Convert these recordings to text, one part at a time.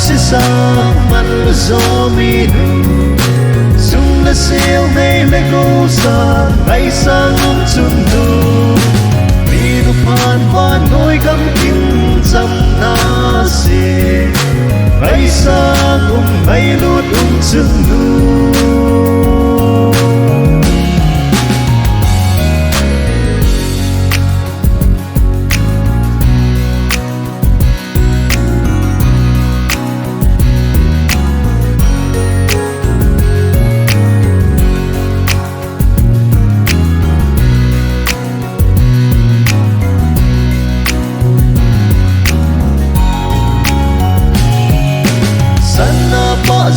si sa man lo zo Minu sung la siêu nay le go sa ngày sang chun du Minu phan van ngôi gam kim chăm na si ngày sang ngày lút chun du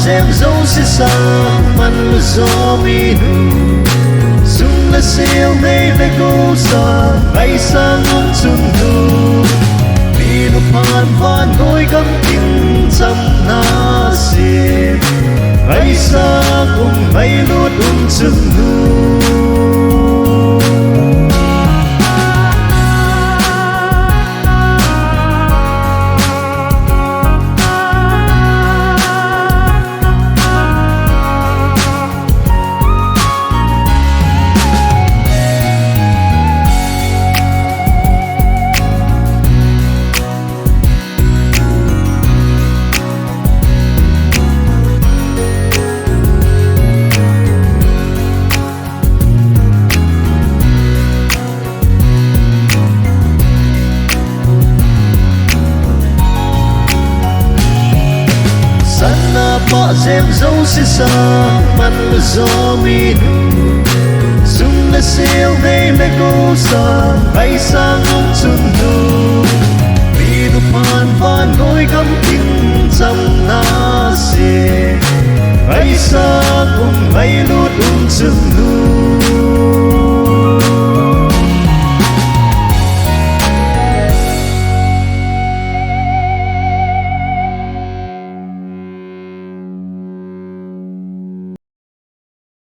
Dèm dấu si sa man lo zo Minu sung la siêu nay le go sa ngày sang chun du Minu phan van ngôi gam kim chăm na si ngày sang ngày lút chun du dèm dấu si sa man lo zo Minu sung la siêu nay le go sa ngày sang